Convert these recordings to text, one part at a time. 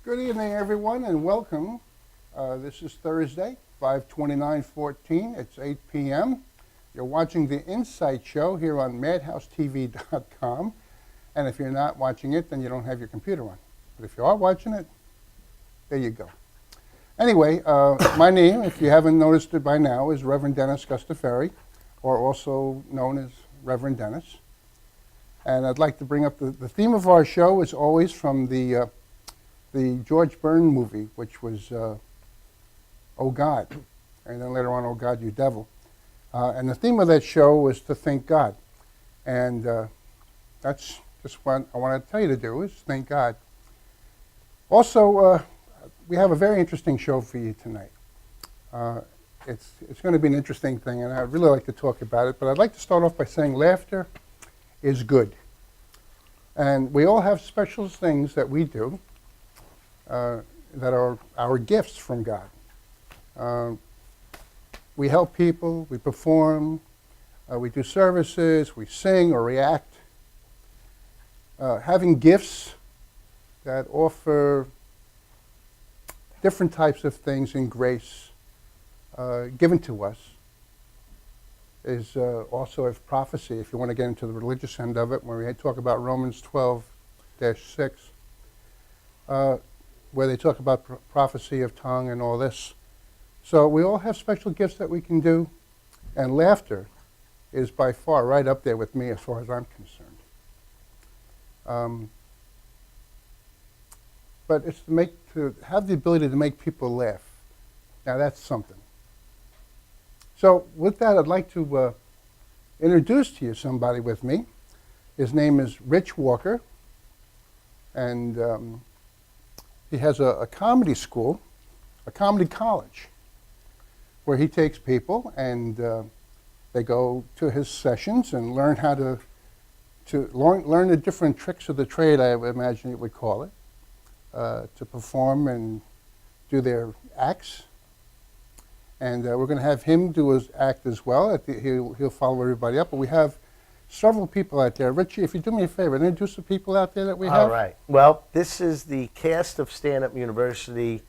Good evening, everyone, and welcome. This is Thursday, 5/29/14. It's 8 p.m. You're watching the Insight Show here on MadhouseTV.com. And if you're not watching it, then you don't have your computer on. But if you are watching it, there you go. Anyway, my name, if you haven't noticed it by now, is Reverend Dennis Gustaferi, or also known as Reverend Dennis. And I'd like to bring up the theme of our show is always from the George Byrne movie, which was Oh God, and then later on, Oh God, You Devil. And the theme of that show was to thank God. And that's just what I want to tell you to do, is thank God. Also, we have a very interesting show for you tonight. It's going to be an interesting thing, and I'd really like to talk about it, but I'd like to start off by saying laughter is good. And we all have special things that we do that are our gifts from God. We help people, we perform, we do services, we sing or react. Having gifts that offer different types of things in grace given to us is also a prophecy, if you want to get into the religious end of it, when we talk about Romans 12-6. Where they talk about prophecy of tongue and all this. So we all have special gifts that we can do, and laughter is by far right up there with me as far as I'm concerned. But it's to have the ability to make people laugh. Now that's something. So with that, I'd like to introduce to you somebody with me. His name is Rich Walker, and he has a comedy school, a comedy college, where he takes people and they go to his sessions and learn how to learn the different tricks of the trade, I would imagine you would call it, to perform and do their acts. And we're going to have him do his act as well. He'll follow everybody up. But we have several people out there. Richie, if you do me a favor, introduce the people out there that we have. All right. Well, this is the cast of Stand Up University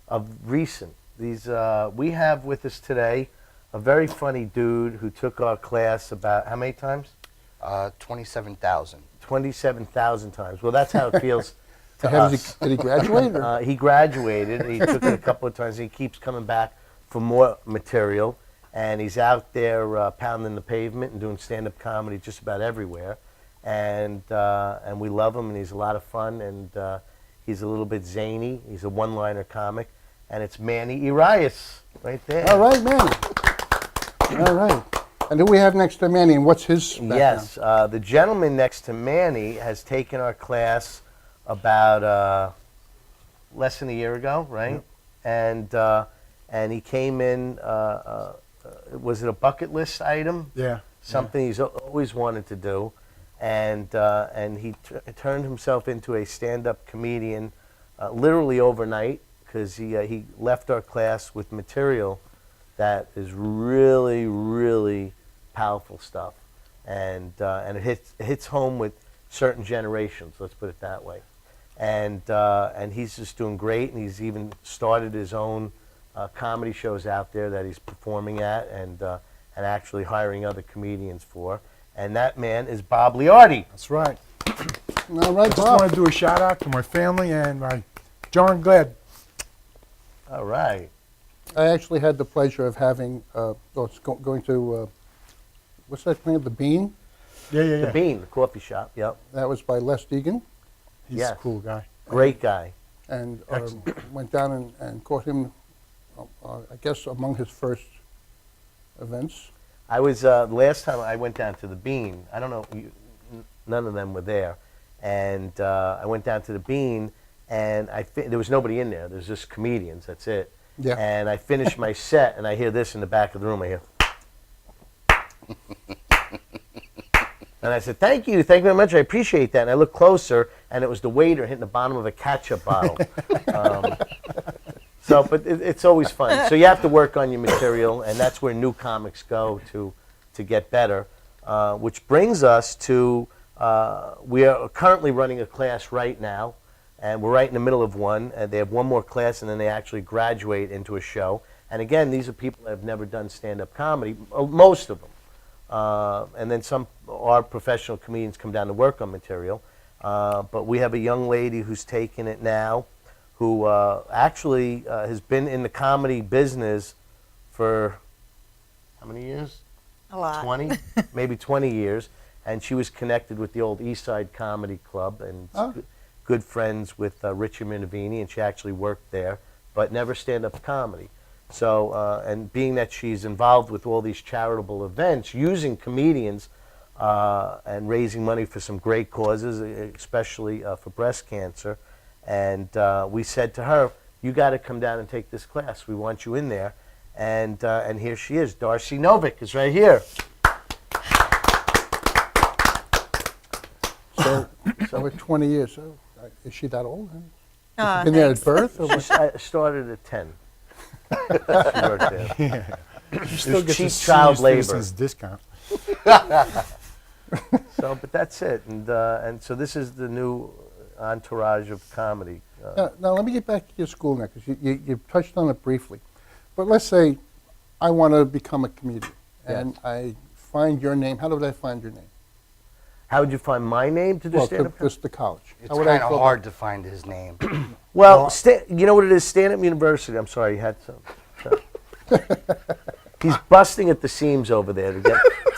of recent. We have with us today a very funny dude who took our class about, how many times? 27,000. 27,000 times. Well, that's how it feels to us. Did he graduate? He graduated. He took it a couple of times. He keeps coming back for more material. And he's out there pounding the pavement and doing stand-up comedy just about everywhere. And we love him, and he's a lot of fun, and he's a little bit zany. He's a one-liner comic. And it's Manny Arias right there. All right, Manny. All right. And who we have next to Manny, and what's his background? Yes, the gentleman next to Manny has taken our class about less than a year ago, right? Yep. And he came in, was it a bucket list item? Yeah. Something he's always wanted to do. And he turned himself into a stand-up comedian literally overnight, because he left our class with material that is really, really powerful stuff. And it hits home with certain generations, let's put it that way. And he's just doing great, and he's even started his own comedy shows out there that he's performing at and actually hiring other comedians for. and that man is Bob Liardi. That's right. All right, Just Bob. want to do a shout out to my family and my John Glad. All right. I actually had the pleasure of having, going to, what's that place, The Bean? Yeah. The Bean, the coffee shop. Yep. That was by Les Deegan. He's Yes. a cool guy. Great guy. And Excellent. went down and caught him, I guess, among his first events. I was the last time I went down to the Bean. I don't know. None of them were there, and I went down to the Bean, and there was nobody in there. There's just comedians. That's it. Yeah. And I finished my set, and I hear this in the back of the room. I hear. And I said, thank you very much, I appreciate that. And I looked closer, and it was the waiter hitting the bottom of a ketchup bottle. But it's always fun. So you have to work on your material, and that's where new comics go to get better. Which brings us to, we are currently running a class right now, and we're right in the middle of one. And they have one more class, and then they actually graduate into a show. And again, these are people that have never done stand-up comedy, most of them. And then some our professional comedians come down to work on material. But we have a young lady who's taking it now, who actually has been in the comedy business for how many years? A lot. 20, maybe 20 years. And she was connected with the old East Side Comedy Club and good friends with Richard Minervini, and she actually worked there, but never stand-up comedy. So, and being that she's involved with all these charitable events, using comedians and raising money for some great causes, especially for breast cancer, and we said to her, you got to come down and take this class. We want you in there. And here she is. Darcy Novick is right here. So over 20 years. So, is she that old? Aw, Been there at thanks. birth? Or what? I started at 10. She worked there. You still get cheap the child senior labor. citizens discount. So, but that's it. And so this is the new entourage of comedy. Now, let me get back to your school now, because you touched on it briefly. But let's say I want to become a comedian, and Yes. I find your name. How would I find your name? How would you find my name to do Well, stand-up? just the college. It's How would I kind go of about- hard to find his name. Well, you know what it is? Stand-up University. I'm sorry, you had some. He's busting at the seams over there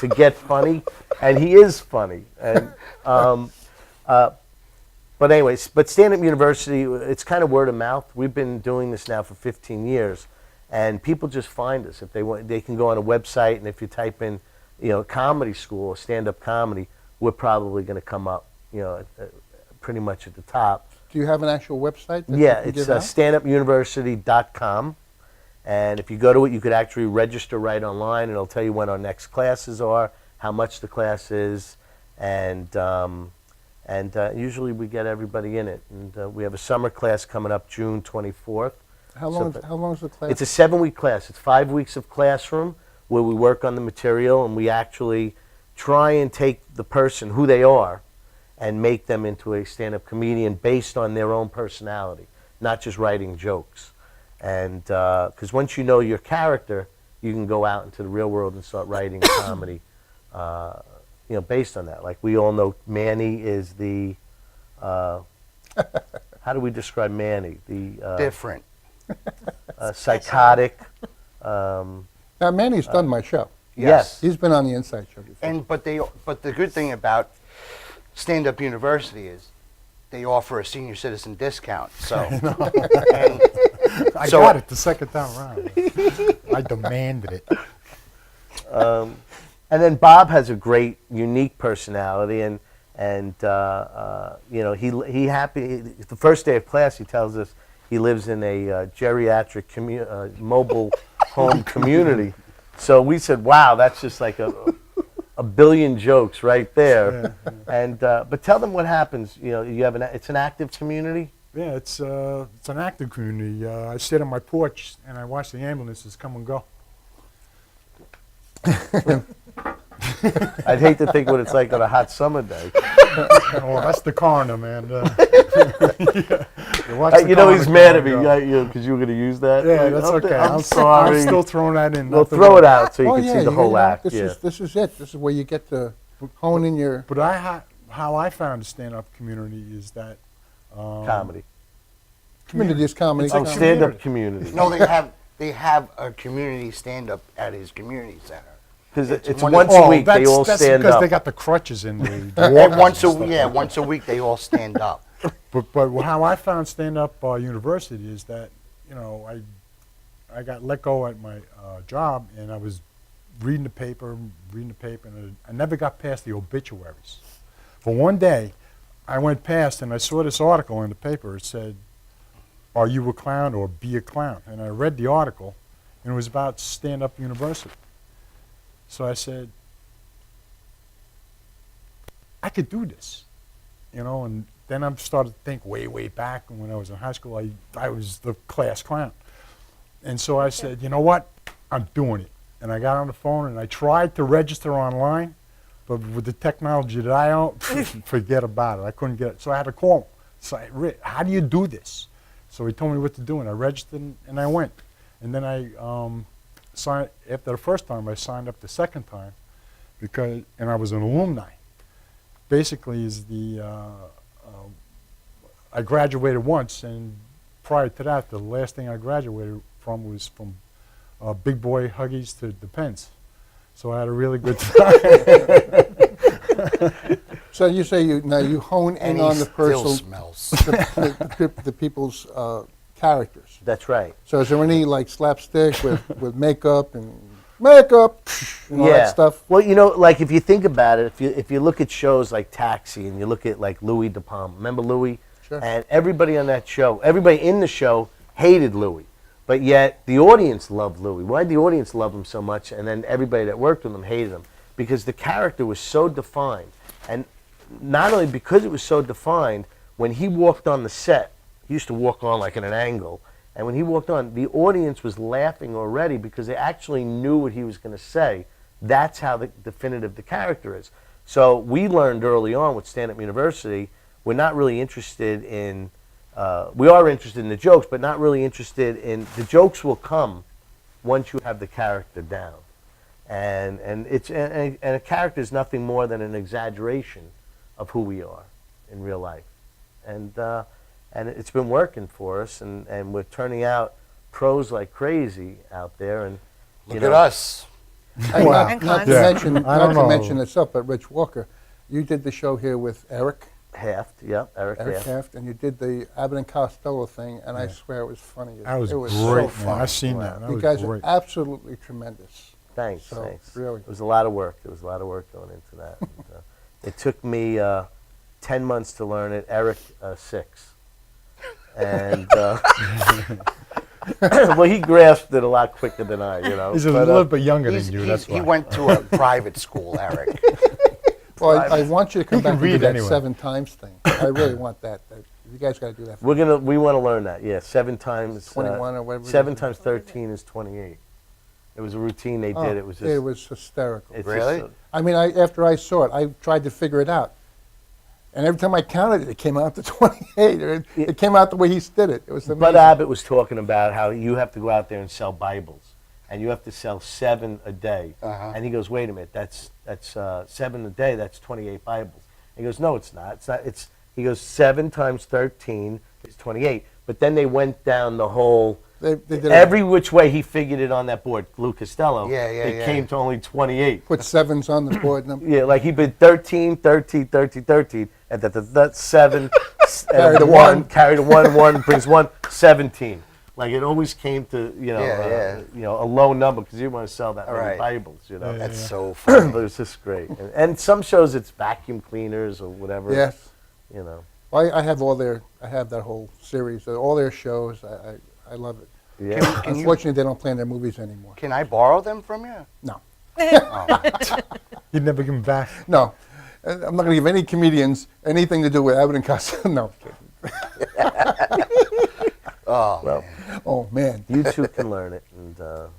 to get funny, and he is funny. And but anyways, but Stand-up University, it's kind of word of mouth. We've been doing this now for 15 years, and people just find us if they want. They can go on a website, and if you type in, comedy school or stand-up comedy, we're probably going to come up, pretty much at the top. Do you have an actual website? That Yeah, you can it's give out? standupuniversity.com. And if you go to it, you could actually register right online. It'll tell you when our next classes are, how much the class is, and usually we get everybody in it. And we have a summer class coming up June 24th. How long is the class? It's a 7-week class. It's 5 weeks of classroom where we work on the material, and we actually try and take the person, who they are, and make them into a stand-up comedian based on their own personality, not just writing jokes. And because once you know your character, you can go out into the real world and start writing comedy, based on that. Like we all know Manny is the, how do we describe Manny? The Different. psychotic. Now, Manny's done my show. Yes. He's been on the Inside Show before. But the good thing about Stand Up University is they offer a senior citizen discount. So and I So- got it the second time around. I demanded it. And then Bob has a great, unique personality, and he happy. The first day of class, he tells us he lives in a geriatric mobile home community. So we said, "Wow, that's just like a billion jokes right there." And but tell them what happens. You have it's an active community. Yeah, it's an active community. I sit on my porch and I watch the ambulances come and go. I'd hate to think what it's like on a hot summer day. Oh, that's the coroner, man. You watch the He's coroner mad at come me and go. because you were going to use that. Yeah, that's okay. I'm sorry. I'm still throwing that in. We'll nothing throw wrong. it out so you Oh, can yeah, see the whole act. This is it. This is where you get to hone in your But how I found the stand-up community is that Comedy. community is comedy. It's Oh, like stand-up community. No, they have a community stand-up at his community center. Because it's one- once Oh, a week they all that's stand because up. they got the crutches and the And walkers and stuff. once a week they all stand up. But how I found stand-up university is that, you know, I got let go at my job, and I was reading the paper, and I never got past the obituaries. For one day, I went past and I saw this article in the paper. It said, "Are you a clown or be a clown?" And I read the article, and it was about stand-up university. So I said, I could do this, you know, and then I started to think way back when I was in high school, I was the class clown. And so I said, you know what, I'm doing it. And I got on the phone and I tried to register online, but with the technology that I own, forget about it. I couldn't get it. So I had to call him. So Rick, how do you do this? So he told me what to do, and I registered and I went. And then I signed, after the first time, I signed up the second time, and I was an alumni. Basically, I graduated once, and prior to that, the last thing I graduated from was from Big Boy Huggies to Depends. So I had a really good time. So you say you hone And in he on the still person, smells. the people's characters. That's right. So is there any like slapstick with makeup and all that stuff? Well, you know, like if you think about it, if you look at shows like Taxi and you look at like Louis De Palma, remember Louis? Sure. And everybody on that show, everybody in the show hated Louis, but yet the audience loved Louis. Why did the audience love him so much? And then everybody that worked with him hated him because the character was so defined, and not only because it was so defined. When he walked on the set, he used to walk on like at an angle. And when he walked on, the audience was laughing already because they actually knew what he was going to say. That's how definitive the character is. So we learned early on with Stand Up University, we're not really interested in, we are interested in the jokes, but not really interested in, the jokes will come once you have the character down. And a character is nothing more than an exaggeration of who we are in real life. And it's been working for us, and we're turning out pros like crazy out there. And Look at us. And Wow. not to Yeah. mention, I not don't to know. mention itself, but Rich Walker, you did the show here with Eric Haft, yep, Eric Haft. Taft, and you did the Abbott and Costello thing, and I Yeah. swear it was funny. That was it great, so man. funny. I seen that. That You was guys great. are absolutely tremendous. Thanks, So, thanks. really. It was a lot of work. There was a lot of work going into that. And, it took me 10 months to learn it. Eric, 6. And, well, he grasped it a lot quicker than I, you know. He's a But, little bit younger than you, He that's why. went to a private school, Eric. Well, I want you to come You can back and do read that anyway. 7 times thing. I really want that. You guys got to do that. For we want to learn that, yeah. 7 times 21 or whatever it 7 is. times 13 is 28. It was a routine they Oh, did. It was just. it was hysterical. it's Really? just I mean, after I saw it, I tried to figure it out. And every time I counted it, it came out to 28. Or it came out the way he did it. It was amazing. Bud Abbott was talking about how you have to go out there and sell Bibles, and you have to sell 7 a day. Uh-huh. And he goes, "Wait a minute, that's 7 a day. That's 28 Bibles." He goes, "No, it's not. It's not. It's." He goes, 7 times 13 is 28. But then they went down the whole. They did Every which way he figured it on that board, Lou Costello. Yeah, It yeah. came to only 28. put 7s on the board. And Yeah, like he did 13, 13, 13, 13, and that's 7, Carry and the 1, one. carry the 1, 1 brings 1, 17. Like it always came to, Yeah. a low number because you want to sell that many Right. Bibles, you know. Yeah. That's so But funny. it was just great. And some shows it's vacuum cleaners or whatever. yes. You know. Well, I have that whole series, all their shows. I love it. Yeah. Can you, Unfortunately, they don't play in their movies anymore. can I borrow them from you? No. He'd never give him back. No. I'm not going to give any comedians anything to do with Abbott and Costello. No. Oh, Well, man. Oh, man. you two can learn it, and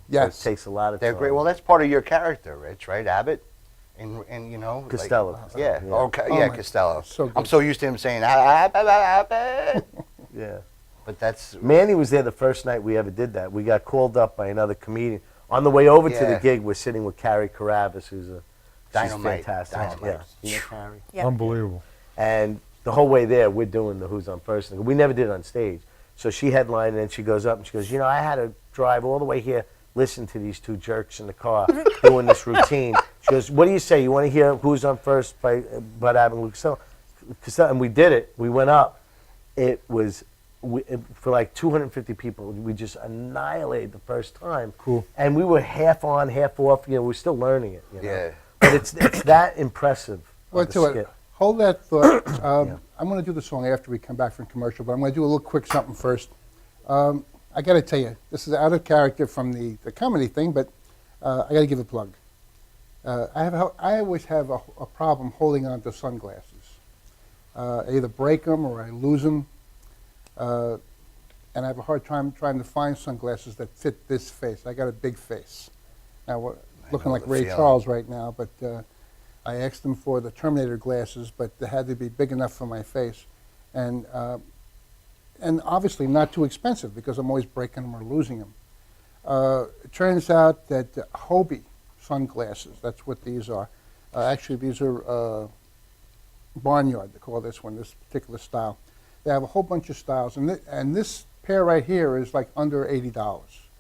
Yes. it takes a lot of They're time. great. Well, that's part of your character, Rich, right? Abbott? And you know. like- Costello. yeah. Yeah. Okay. Oh, Yeah, my- Costello. so I'm good. so used to him saying Abbott. Yeah. But that's Manny was there the first night we ever did that. We got called up by another comedian. On the way over to the Yeah. gig, we're sitting with Carrie Carabas, who's a Dynamite. fantastic. Dynamite. Yeah. You know Carrie? Yep. Unbelievable. And the whole way there, we're doing the Who's on First. We never did it on stage. So she headlined, and then she goes up and she goes, you know, I had to drive all the way here, listen to these two jerks in the car doing this routine. She goes, what do you say? You want to hear Who's on First by Bud Abbott and Luke Costello? And we did it. We went up. It was, for like 250 people, we just annihilated the first time. Cool. And we were half on, half off. You know, we're still learning it. You know? Yeah. But it's that impressive. Well, of the tell you skit. what, hold that thought. Yeah. I'm going to do the song after we come back from commercial, but I'm going to do a little quick something first. I got to tell you, this is out of character from the comedy thing, but I got to give a plug. I always have a problem holding on to sunglasses. I either break them or I lose them, and I have a hard time trying to find sunglasses that fit this face. I got a big face. Now, we're looking know like the Ray feeling. Charles right now, but I asked them for the Terminator glasses, but they had to be big enough for my face, and obviously not too expensive because I'm always breaking them or losing them. It turns out that Hobie sunglasses, that's what these are. Actually, these are Barnyard, they call this one, this particular style. They have a whole bunch of styles, and this pair right here is like under $80.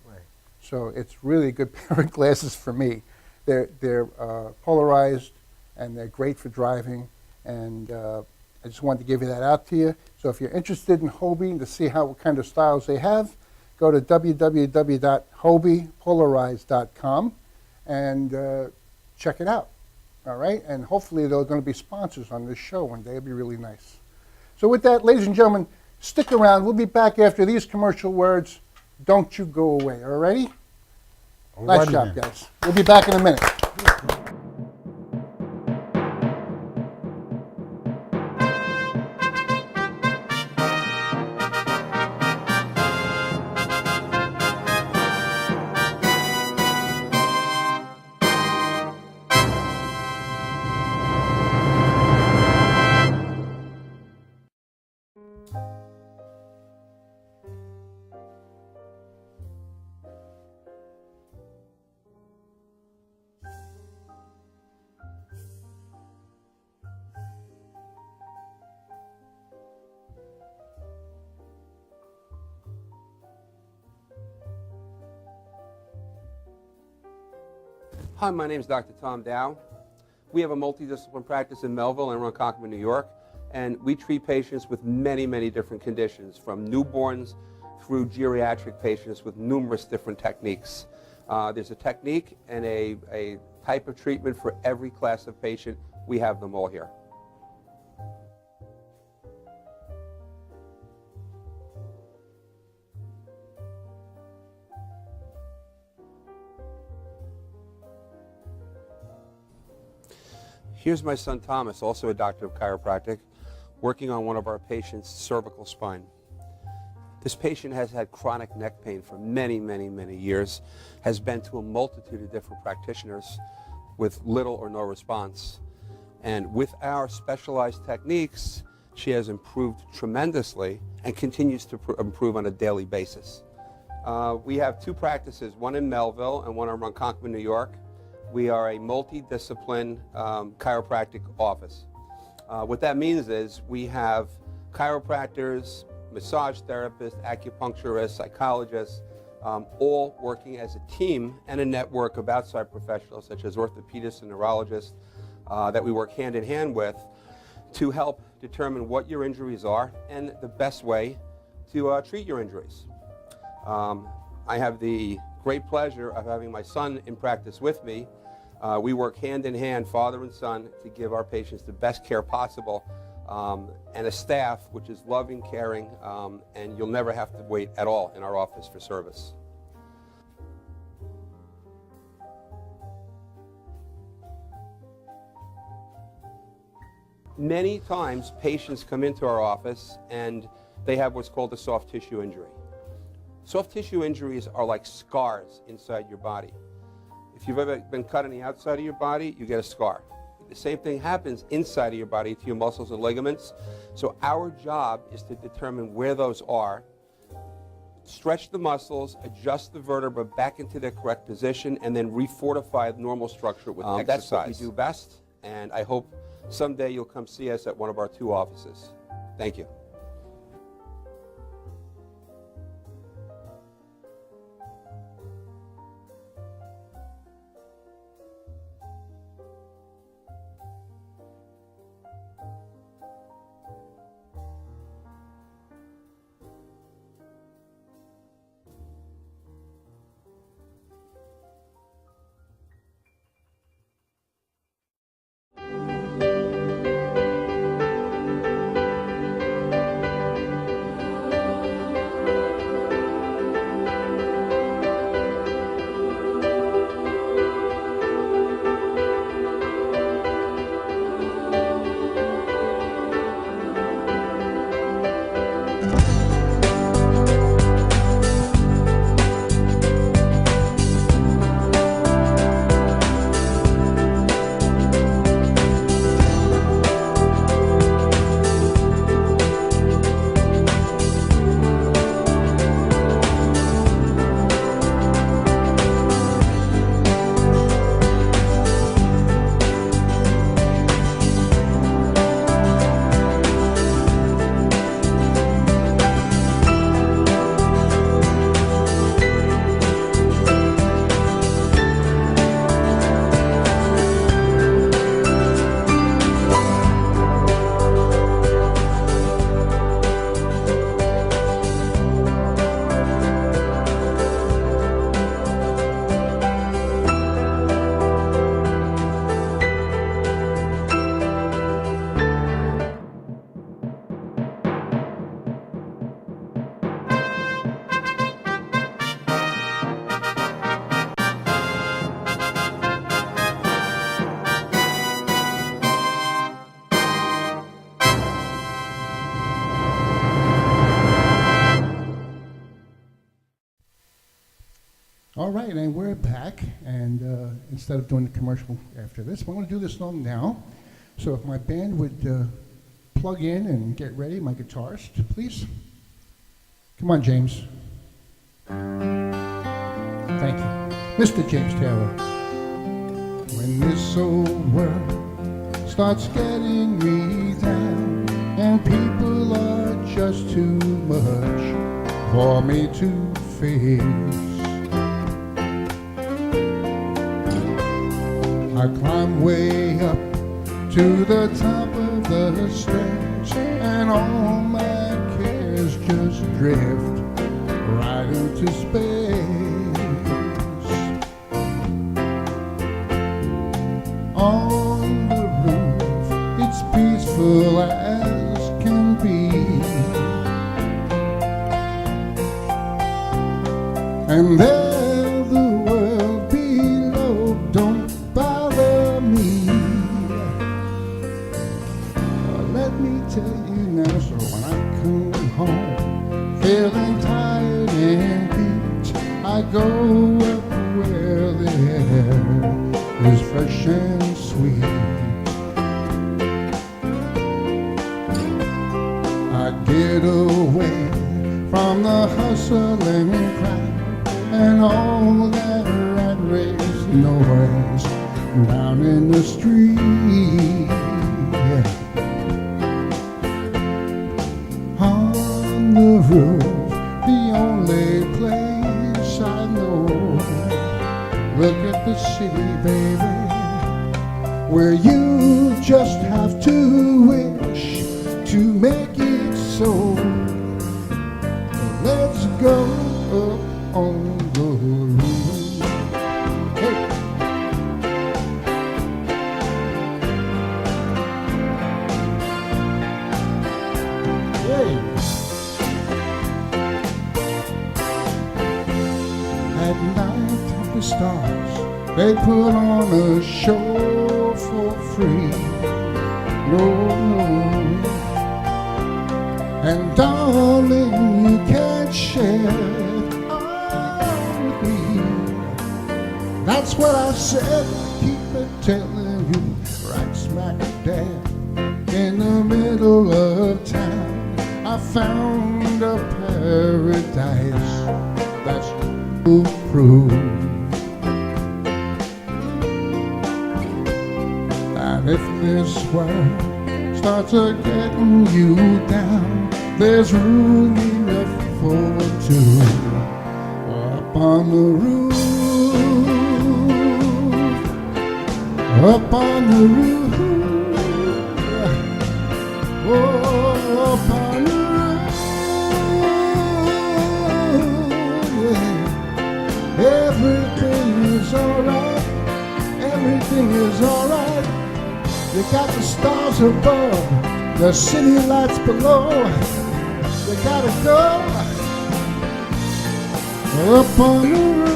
Right. So it's really a good pair of glasses for me. They're polarized, and they're great for driving, and I just wanted to give you that out to you. So if you're interested in Hobie to see what kind of styles they have, go to www.hobiepolarized.com and check it out. All right? And hopefully they're going to be sponsors on this show one day. It'll be really nice. So with that, ladies and gentlemen, stick around. We'll be back after these commercial words. Don't you go away. All righty? Nice Alrighty job, then. guys. We'll be back in a minute. Hi, my name is Dr. Tom Dow. We have a multidiscipline practice in Melville and Ronkonkoma, New York, and we treat patients with many, many different conditions, from newborns through geriatric patients with numerous different techniques. There's a technique and a type of treatment for every class of patient. We have them all here. Here's my son Thomas, also a doctor of chiropractic, working on one of our patients' cervical spine. This patient has had chronic neck pain for many, many, many years, has been to a multitude of different practitioners with little or no response. And with our specialized techniques, she has improved tremendously and continues to improve on a daily basis. We have two practices, one in Melville and one in Ronkonkoma, New York. We are a multidiscipline chiropractic office. What that means is we have chiropractors, massage therapists, acupuncturists, psychologists, all working as a team and a network of outside professionals such as orthopedists and neurologists that we work hand in hand with to help determine what your injuries are and the best way to treat your injuries. I have the great pleasure of having my son in practice with me. We work hand in hand, father and son, to give our patients the best care possible, and a staff which is loving, caring, and you'll never have to wait at all in our office for service. Many times patients come into our office and they have what's called a soft tissue injury. Soft tissue injuries are like scars inside your body. If you've ever been cut on the outside of your body, you get a scar. The same thing happens inside of your body to your muscles and ligaments. So our job is to determine where those are stretch the muscles, adjust the vertebra back into their correct position, and then refortify the normal structure with exercise. That's what we do best, and I hope someday you'll come see us at one of our 2 offices. Thank you. All right, and we're back, and instead of doing the commercial after this, I'm going to do this song now. So if my band would plug in and get ready, my guitarist, please. Come on, James. Thank you. Mr. James Taylor. When this old world starts getting me down, and people are just too much for me to face, I climb way up to the top of the stairs, and all my cares just drift right into space. On the roof, it's peaceful as can be, and there the world below don't bother me. Let me tell you now, so when I come home feeling tired and beat, I go up where the air is fresh and sweet. I get away from the hustling crowd and all that rat race noise down in the street. On the roof, the only place I know. Look at the city, baby, where you just have to wish to make it so. Let's go up on the roof. Hey. Hey. At night, the stars, they put on a show for free. No. And darling, you can't share it all with me. That's what I said, I keep it telling you. Right smack dab in the middle of town, I found a paradise paradise. That's proof. And if this world starts getting you down, there's room enough for two up on the roof, up on the roof, oh, up on the roof, yeah. Everything is alright, everything is alright. You got the stars above, the city lights below. You gotta go up on the roof,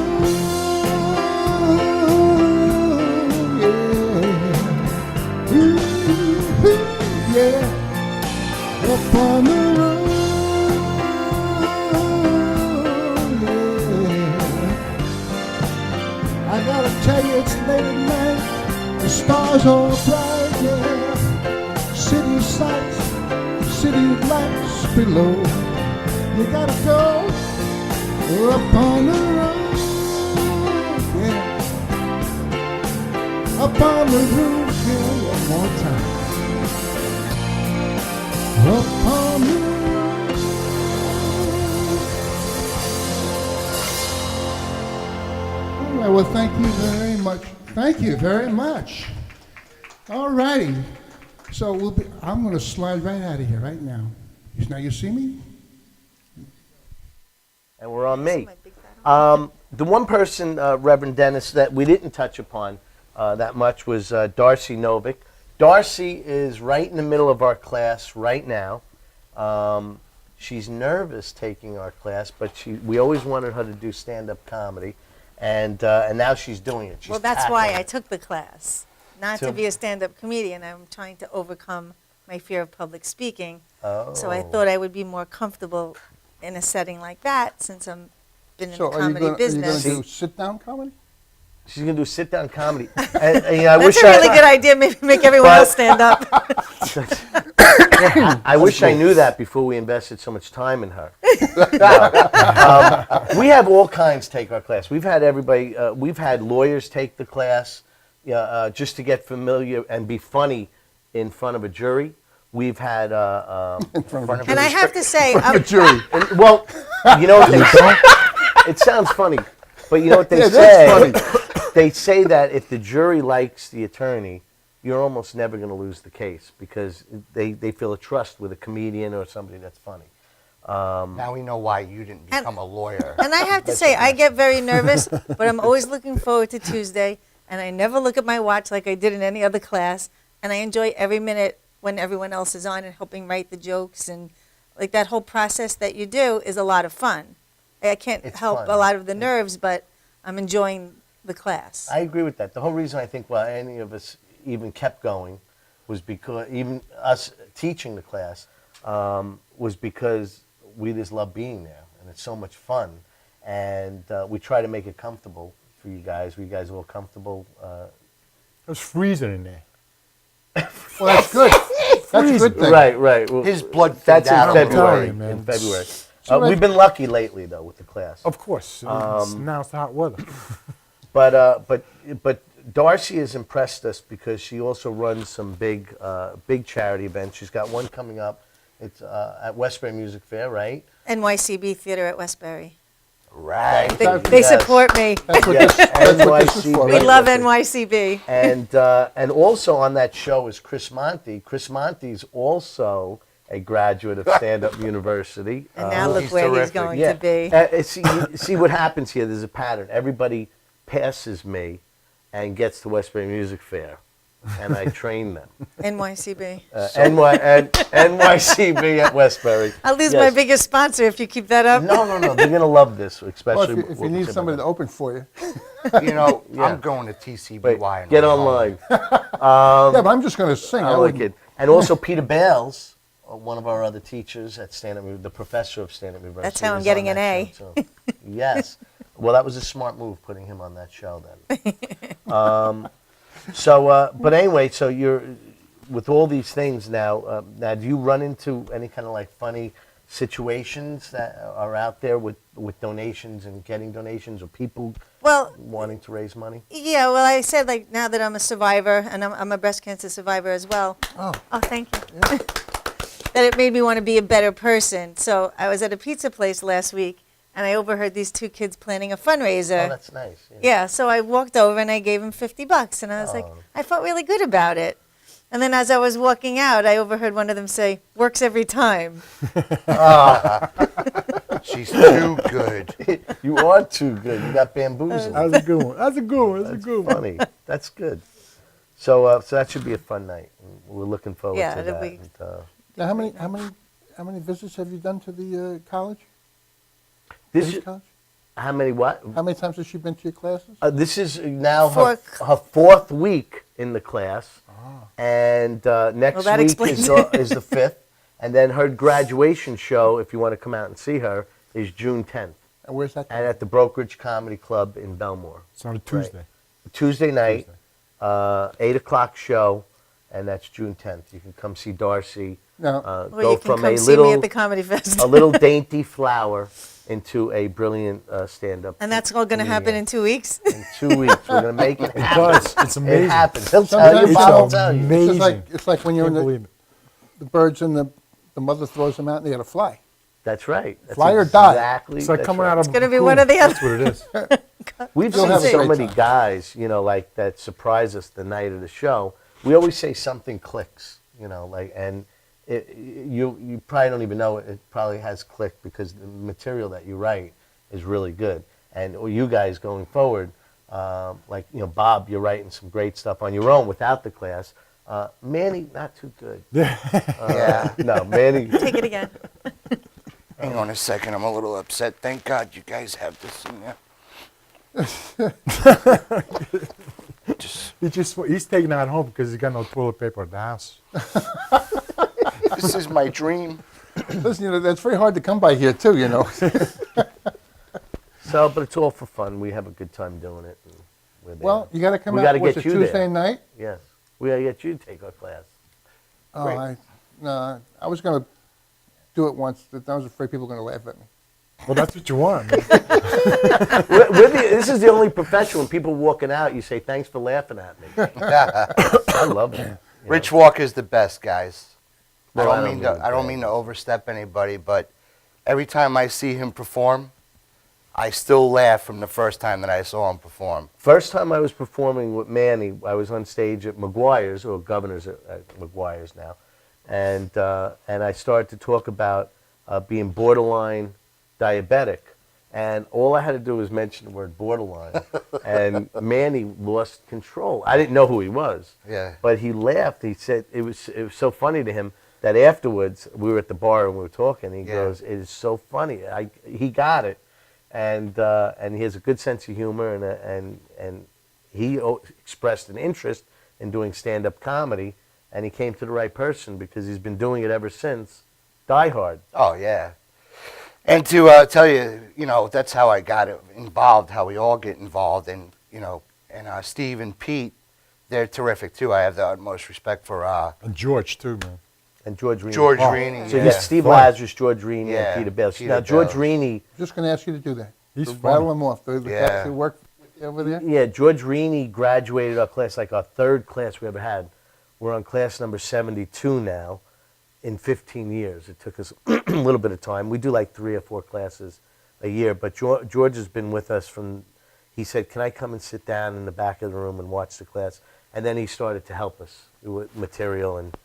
yeah. Ooh, yeah. Up on the roof, yeah. I gotta tell you, it's late at night. The stars are bright, yeah. City sights, city lights below. You gotta go up on the roof, yeah. Up on the roof, yeah, one more time. Up on the roof. All right, well, thank you very much. Thank you very much. All righty. So I'm going to slide right out of here right now. Now you see me? And we're on me. The one person, Reverend Dennis, that we didn't touch upon that much was Darcy Novick. Darcy is right in the middle of our class right now. She's nervous taking our class, but we always wanted her to do stand-up comedy, and now she's doing it. She's Well, that's why tackling I it. took the class, not So- to be a stand-up comedian. I'm trying to overcome my fear of public speaking. So I Oh. thought I would be more comfortable in a setting like that since I'm been in So the are you comedy going business. to do sit-down comedy? She's gonna do sit-down comedy. And, you know, I That's wish a really good idea. Maybe make everyone But- else stand up. I wish I knew that before we invested so much time in her. No. We have all kinds take our class. We've had everybody. We've had lawyers take the class, just to get familiar and be funny in front of a jury. We've had In front of a And I have to say, a jury. well, you know what they say. It sounds funny, but you know what they Yeah, say. that's funny. They say that if the jury likes the attorney, you're almost never going to lose the case because they feel a trust with a comedian or somebody that's funny. Now we know why you didn't And- become a lawyer. and I have to say, I get very nervous, but I'm always looking forward to Tuesday, and I never look at my watch like I did in any other class, and I enjoy every minute when everyone else is on and helping write the jokes, and like that whole process that you do is a lot of fun. I can't It's help fun. a lot of the nerves, but I'm enjoying the class. I agree with that. The whole reason I think why any of us even kept going was because even us teaching the class was because we just love being there, and it's so much fun, and we try to make it comfortable for you guys. Were you guys all comfortable? It was freezing in there. Well, that's good. That's a good thing. Right. Well, His blood that's thinned out in a little February. bit. Man. In February. So We've been lucky lately, though, with the class. Of course. Now it's hot weather. But Darcy has impressed us because she also runs some big charity events. She's got one coming up. It's at Westbury Music Fair, right? NYCB Theater at Westbury. Right. They Yes. support me. Yes, That's what this is for, We right? love NYCB. And also on that show is Chris Monty. Chris Monty's also a graduate of Stand Up University. And now look he's where he's terrific. going Yeah. to be. See what happens here. There's a pattern. Everybody passes me and gets to Westbury Music Fair, and I train them. NYCB. NYCB at Westbury. I'll lose Yes. my biggest sponsor if you keep that up. No. They're gonna love this, Well, especially if you need somebody to open for you. You know, Yeah. I'm going to TCBY. Wait, and get I'm online. Yeah, but I'm just going to sing. I like it. And also Peter Bales, one of our other teachers at Stand-Up, the professor of Stand-Up University. That's how I'm is getting on an that A. show, too. Yes. Well, that was a smart move, putting him on that show then. But anyway, so you're, with all these things now, now do you run into any kind of like funny situations that are out there with donations and getting donations, or people Well, wanting to raise money? yeah, well, I said, like, now that I'm a survivor, and I'm a breast cancer survivor as well. Oh. Oh, thank you. That it made me want to be a better person. So I was at a pizza place last week, and I overheard these two kids planning a fundraiser. Oh, that's nice. Yeah, so I walked over and I gave him $50, and I was like, Oh. I felt really good about it. And then as I was walking out, I overheard one of them say, "Works every time." She's too good. You are too good. You got bamboozled. That's a good one. That's a good one. That's a good one. Funny. That's good. So, so that should be a fun night. We're looking forward Yeah, to it'll that. be- And, Now, how many visits have you done to the college? this His is, college? how many what? How many times has she been to your classes? This is now her Fourth. 4th week in the class, and next Well, that week explains is, it. is the 5th, and then her graduation show, if you want to come out and see her, is June 10th, And where's that? and at the Brokerage Comedy Club in Belmore. It's on a Tuesday. Tuesday night, Tuesday. 8 o'clock show, and that's June 10th. You can come see Darcy. Now, Or Go you can from come a see me little at the Comedy Fest. a little dainty flower into a brilliant stand-up. And that's all going to happen in 2 weeks? in 2 weeks. We're gonna make it happen. does. It's amazing. It happens. He'll tell Sometimes you. it's Bob will tell you. amazing. it's like when you're in Can't believe it. the birds and the mother throws them out and they got to fly. That's right. That's Fly or die. Exactly. It's like that's coming right. out of. It's gonna be one or the other. That's what it is. We've You'll seen have a so great many time. guys, like that surprise us the night of the show. We always say something clicks, and you probably don't even know it probably has clicked because the material that you write is really good. And you guys going forward, Bob, you're writing some great stuff on your own without the class. Manny, not too good. Yeah. No, Manny. Take it again. Hang on a second. I'm a little upset. Thank God you guys have this in there. He's taking that home because he's got no toilet paper at the house. This is my dream. Listen, that's very hard to come by here too. So, but it's all for fun. We have a good time doing it. And we're there. Well, you got to come We out. gotta What's get it, you there. Tuesday night? Yes. We gotta get you to take our class. Oh, Great. I was going to do it once, but I was afraid people were going to laugh at me. Well, that's what you want. Man. This is the only profession when people walking out, you say, "Thanks for laughing at me." I love it. Rich Walker's the best, guys. Well, I don't mean to overstep anybody, but every time I see him perform, I still laugh from the first time that I saw him perform. First time I was performing with Manny, I was on stage at McGuire's, or Governor's at McGuire's now, and I started to talk about being borderline diabetic, and all I had to do was mention the word borderline, and Manny lost control. I didn't know who he was, Yeah. but he laughed. He said it was so funny to him that afterwards we were at the bar and we were talking. He Yeah. goes, "It is so funny." He got it. And he has a good sense of humor, and he expressed an interest in doing stand-up comedy, and he came to the right person because he's been doing it ever since. Die Hard. Oh, yeah. And to tell you, that's how I got involved, how we all get involved. And, Steve and Pete, they're terrific, too. I have the utmost respect for And George, too, man. And George Rini. George Oh. Rini. So you yeah. got Steve Fun. Lazarus, George Rini, Yeah, and Peter Bales. Peter Now George Bales. Rini, Just going to ask you to do that. He's So funny. rattle them off. The Yeah. guys who work with you over there. yeah, George Rini graduated our class, like our third class we ever had. We're on class number 72 now. In 15 years, it took us a little bit of time. We do like 3 or 4 classes a year, but George has been with us from. He said, "Can I come and sit down in the back of the room and watch the class?" And then he started to help us with material and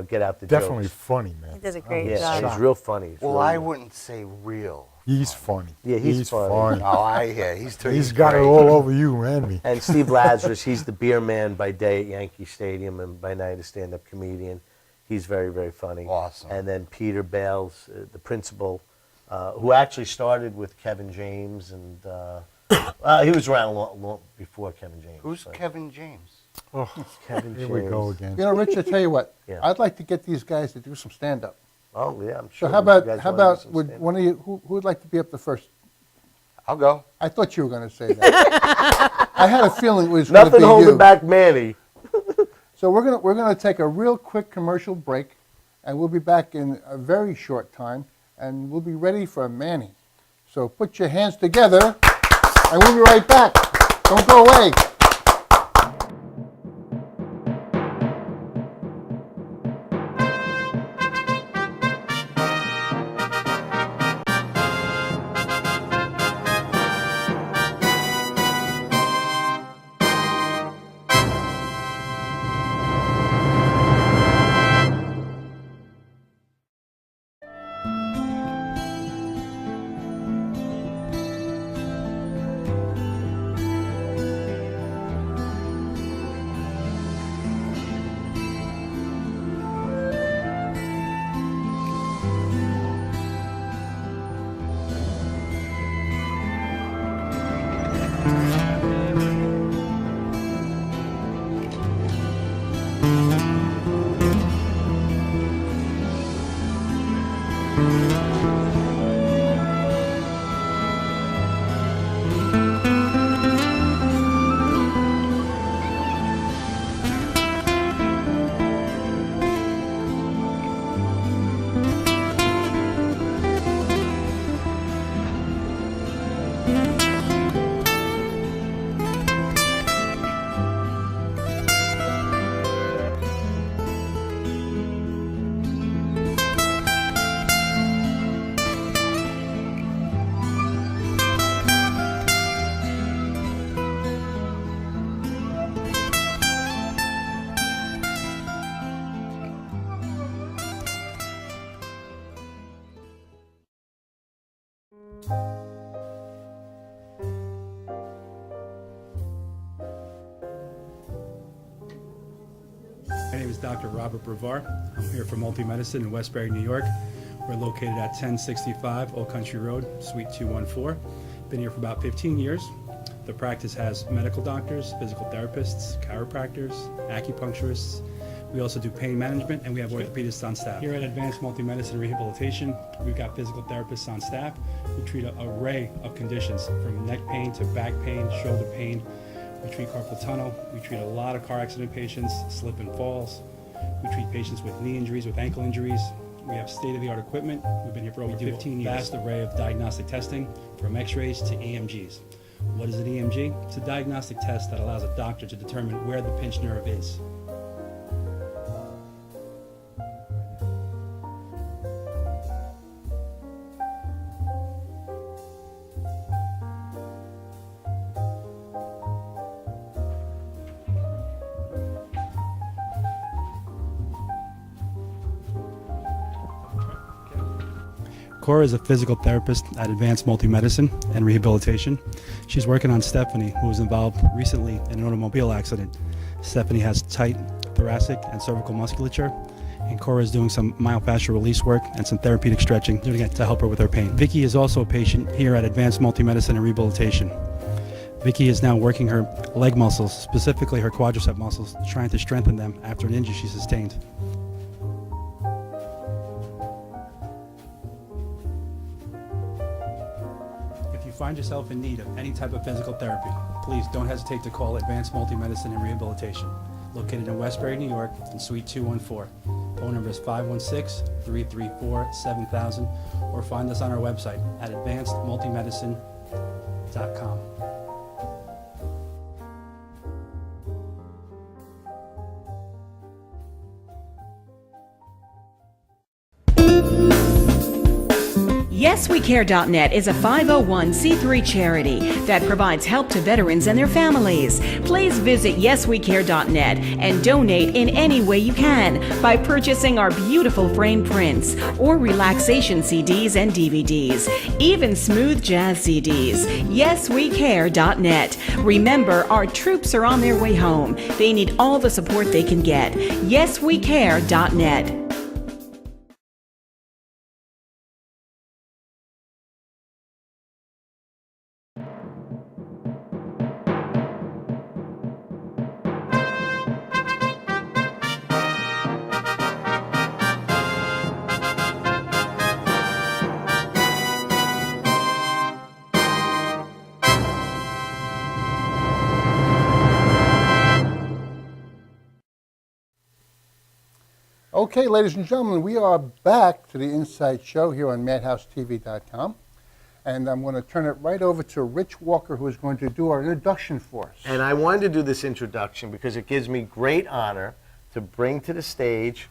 get out the Definitely jokes. funny, man. He does a I great was Yeah, job. he's shocked. real funny. He's Well, really- I wouldn't say real. He's funny. Yeah, he's funny. Oh, he's Got it great. all over you and me. And Steve Lazarus, he's the beer man by day at Yankee Stadium and by night a stand-up comedian. He's very, very funny. Awesome. And then Peter Bales, the principal, who actually started with Kevin James, and he was around long before Kevin James. Who's but Kevin James? Oh, Kevin here James? we go again. Rich, I tell you what. Yeah. I'd like to get these guys to do some stand-up. Oh yeah, I'm So sure. how you about guys how wanna do about some would stand-up. one of you who would like to be up the first? I'll go. I thought you were going to say that. I had a feeling it was going to Nothing be holding you. back Manny. So we're gonna take a real quick commercial break, and we'll be back in a very short time. and we'll be ready for Manny. So put your hands together, and we'll be right back. Don't go away. My name is Dr. Robert Brevard. I'm here for Multi-Medicine in Westbury, New York. We're located at 1065 Old Country Road, Suite 214. Been here for about 15 years. The practice has medical doctors, physical therapists, chiropractors, acupuncturists. We also do pain management, and we have orthopedists on staff. Here at Advanced Multi-Medicine Rehabilitation, we've got physical therapists on staff who treat an array of conditions, from neck pain to back pain, shoulder pain. We treat carpal tunnel. We treat a lot of car accident patients, slip and falls. We treat patients with knee injuries, with ankle injuries. We have state-of-the-art equipment. We've been here for over 15 years. Vast array of diagnostic testing, from x-rays to EMGs. What is an EMG? It's a diagnostic test that allows a doctor to determine where the pinched nerve is. Cora is a physical therapist at Advanced Multi-Medicine and Rehabilitation. She's working on Stephanie, who was involved recently in an automobile accident. Stephanie has tight thoracic and cervical musculature, and Cora is doing some myofascial release work and some therapeutic stretching to help her with her pain. Vicky is also a patient here at Advanced Multi-Medicine and Rehabilitation. Vicky is now working her leg muscles, specifically her quadricep muscles, trying to strengthen them after an injury she sustained. If you find yourself in need of any type of physical therapy, please don't hesitate to call Advanced Multi-Medicine and Rehabilitation, located in Westbury, New York, in Suite 214. Phone number is 516-334-7000, or find us on our website at advancedmultimedicine.com. YesWeCare.net is a 501c3 charity that provides help to veterans and their families. Please visit YesWeCare.net and donate in any way you can by purchasing our beautiful frame prints or relaxation CDs and DVDs, even smooth jazz CDs. YesWeCare.net. Remember, our troops are on their way home. They need all the support they can get. YesWeCare.net. Okay, ladies and gentlemen, we are back to the Inside Show here on MadhouseTV.com. And I'm going to turn it right over to Rich Walker, who is going to do our introduction for us. And I wanted to do this introduction because it gives me great honor to bring to the stage,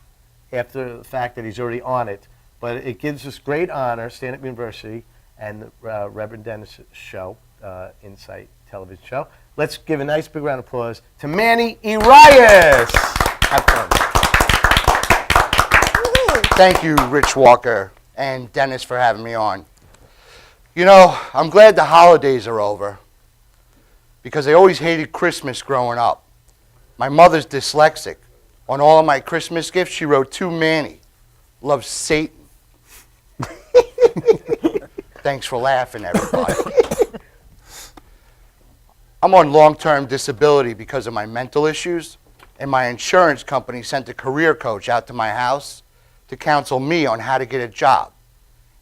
after the fact that he's already on it, but it gives us great honor, Stand Up University and the Reverend Dennis show, Insight television show. Let's give a nice big round of applause to Manny Arias. Have fun. Thank you, Rich Walker and Dennis, for having me on. You know, I'm glad the holidays are over because I always hated Christmas growing up. My mother's dyslexic. On all of my Christmas gifts, she wrote to Manny. Loves Satan. Thanks for laughing, everybody. I'm on long-term disability because of my mental issues, and my insurance company sent a career coach out to my house to counsel me on how to get a job.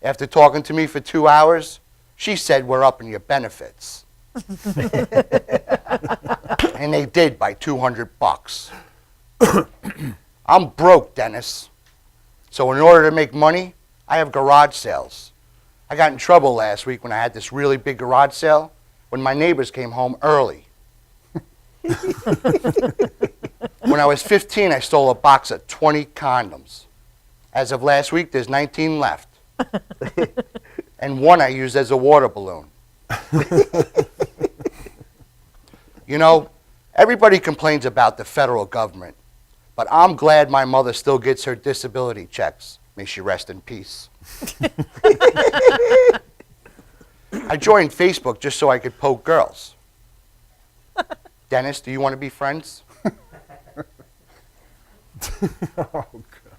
After talking to me for 2 hours, she said, we're upping your benefits. And they did by $200. I'm broke, Dennis. So in order to make money, I have garage sales. I got in trouble last week when I had this really big garage sale when my neighbors came home early. When I was 15, I stole a box of 20 condoms. As of last week, there's 19 left. And one I used as a water balloon. You know, everybody complains about the federal government, but I'm glad my mother still gets her disability checks. May she rest in peace. I joined Facebook just so I could poke girls. Dennis, do you want to be friends?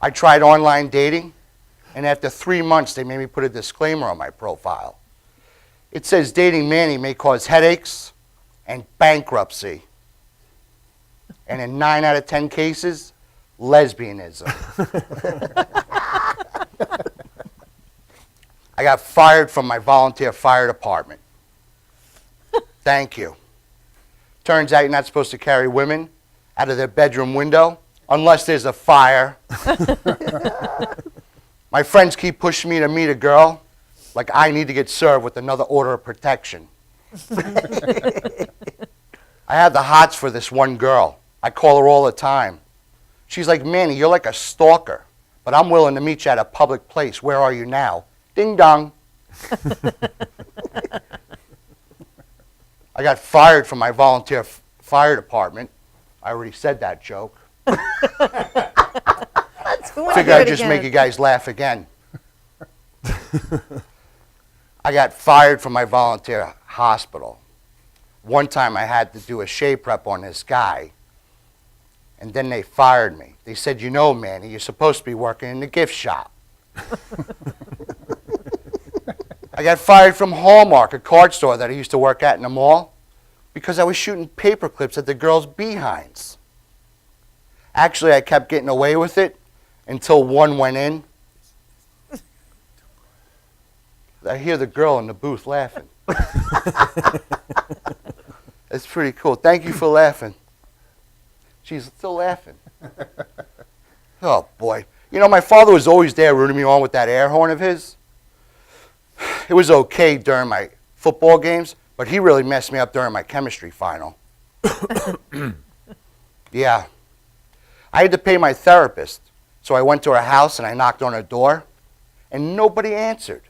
I tried online dating, and after 3 months, they made me put a disclaimer on my profile. It says dating Manny may cause headaches and bankruptcy. And in 9 out of 10 cases, lesbianism. I got fired from my volunteer fire department. Thank you. Turns out you're not supposed to carry women out of their bedroom window unless there's a fire. My friends keep pushing me to meet a girl like I need to get served with another order of protection. I have the hots for this one girl. I call her all the time. She's like, Manny, you're like a stalker, but I'm willing to meet you at a public place. Where are you now? Ding dong. I got fired from my volunteer fire department. I already said that joke. Figure I'd just make you guys laugh again. I got fired from my volunteer hospital. One time I had to do a shave prep on this guy, and then they fired me. They said, you know, Manny, you're supposed to be working in the gift shop. I got fired from Hallmark, a card store that I used to work at in the mall, because I was shooting paper clips at the girls' behinds. Actually, I kept getting away with it until one went in. I hear the girl in the booth laughing. It's pretty cool. Thank you for laughing. She's still laughing. Oh, boy. You know, my father was always there rooting me on with that air horn of his. It was okay during my football games, but he really messed me up during my chemistry final. Yeah. I had to pay my therapist, so I went to her house and I knocked on her door, and nobody answered.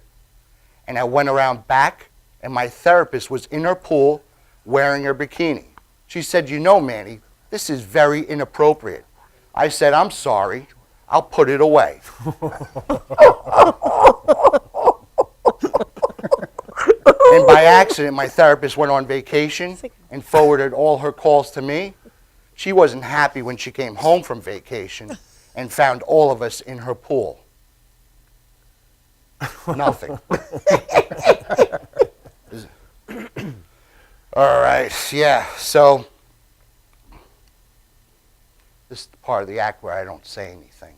And I went around back, and my therapist was in her pool wearing her bikini. She said, you know, Manny, this is very inappropriate. I said, I'm sorry. I'll put it away. And by accident, my therapist went on vacation and forwarded all her calls to me. She wasn't happy when she came home from vacation and found all of us in her pool. Nothing. All right, yeah, so this is the part of the act where I don't say anything.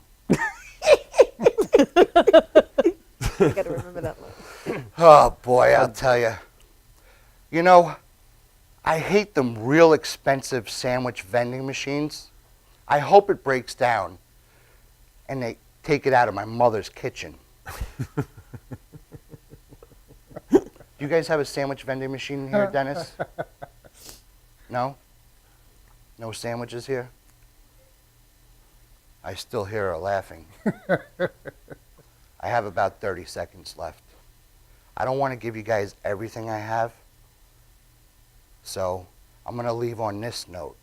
I gotta remember that one. Oh, boy, I'll tell you. You know, I hate them real expensive sandwich vending machines. I hope it breaks down. and they take it out of my mother's kitchen. Do you guys have a sandwich vending machine here, Dennis? No? No sandwiches here? I still hear her laughing. I have about 30 seconds left. I don't want to give you guys everything I have, so I'm going to leave on this note.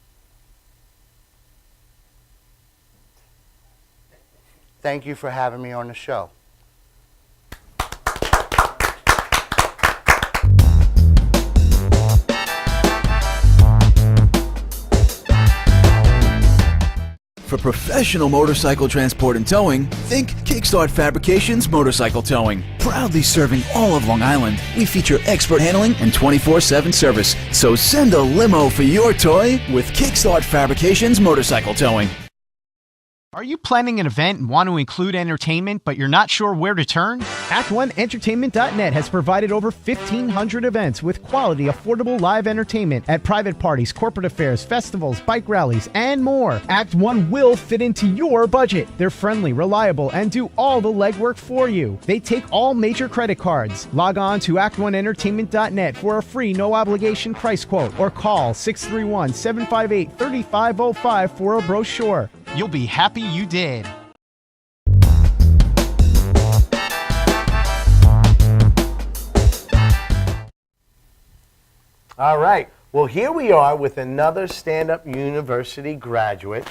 Thank you for having me on the show. For professional motorcycle transport and towing, think Kickstart Fabrications Motorcycle Towing. Proudly serving all of Long Island, we feature expert handling and 24/7 service. So send a limo for your toy with Kickstart Fabrications Motorcycle Towing. Are you planning an event and want to include entertainment, but you're not sure where to turn? Act1Entertainment.net has provided over 1,500 events with quality, affordable live entertainment at private parties, corporate affairs, festivals, bike rallies, and more. Act 1 will fit into your budget. They're friendly, reliable, and do all the legwork for you. They take all major credit cards. Log on to Act1Entertainment.net for a free, no-obligation price quote or call 631-758-3505 for a brochure. You'll be happy you did. All right. Well, here we are with another Stand-Up University graduate.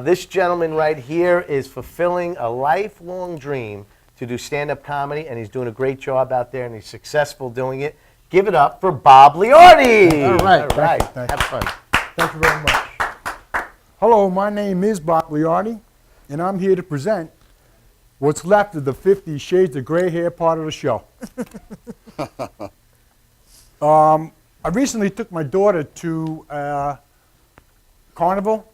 This gentleman right here is fulfilling a lifelong dream to do stand-up comedy, and he's doing a great job out there, and he's successful doing it. Give it up for Bob Liordi. All right. All Thank right. you, thank you. Have fun. Thank you very much. Hello, my name is Bob Liordi, and I'm here to present what's left of the 50 Shades of Gray hair part of the show. I recently took my daughter to Carnival,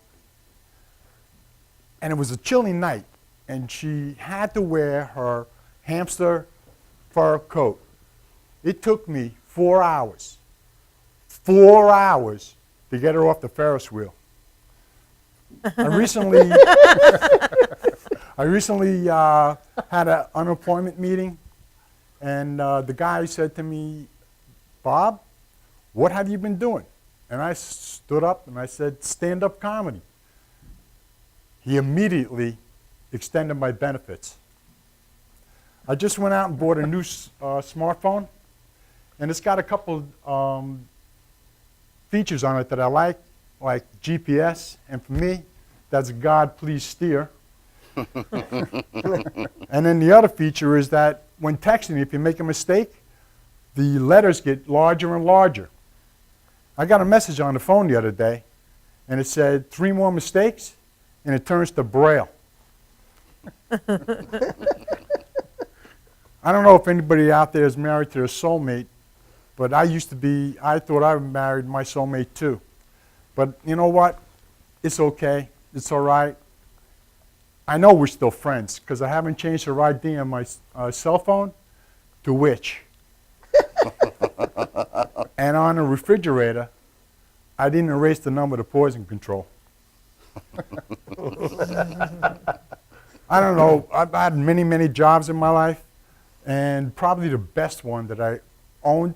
and it was a chilly night, and she had to wear her hamster fur coat. It took me 4 hours to get her off the Ferris wheel. I recently had an unemployment meeting, and the guy said to me, "Bob, what have you been doing?" And I stood up and I said, "Stand-up comedy." He immediately extended my benefits. I just went out and bought a new smartphone, and it's got a couple features on it that I like GPS, and for me, that's God please steer. And then the other feature is that when texting, if you make a mistake, the letters get larger and larger. I got a message on the phone the other day, and it said 3 more mistakes, and it turns to Braille. I don't know if anybody out there is married to their soulmate, but I thought I married my soulmate too. But you know what? It's okay. It's all right. I know we're still friends because I haven't changed her ID on my cell phone to Witch. And on the refrigerator, I didn't erase the number to poison control. I don't know. I've had many, many jobs in my life, and probably the best one that I owned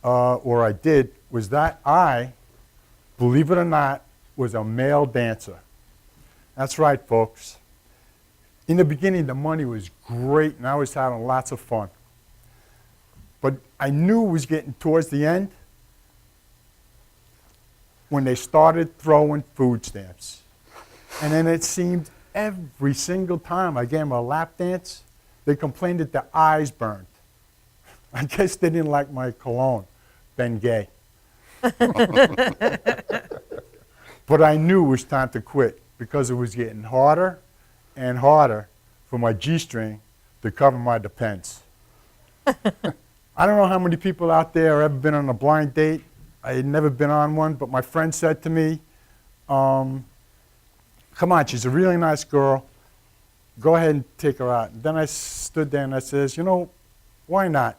or I did was that I, believe it or not, was a male dancer. That's right, folks. In the beginning, the money was great, and I was having lots of fun. But I knew it was getting towards the end when they started throwing food stamps. And then it seemed every single time I gave them a lap dance, they complained that their eyes burned. I guess they didn't like my cologne, Ben Gay. But I knew it was time to quit because it was getting harder and harder for my G-string to cover my Depends. I don't know how many people out there have ever been on a blind date. I had never been on one, but my friend said to me, come on, she's a really nice girl. Go ahead and take her out. And then I stood there and I says, you know, why not?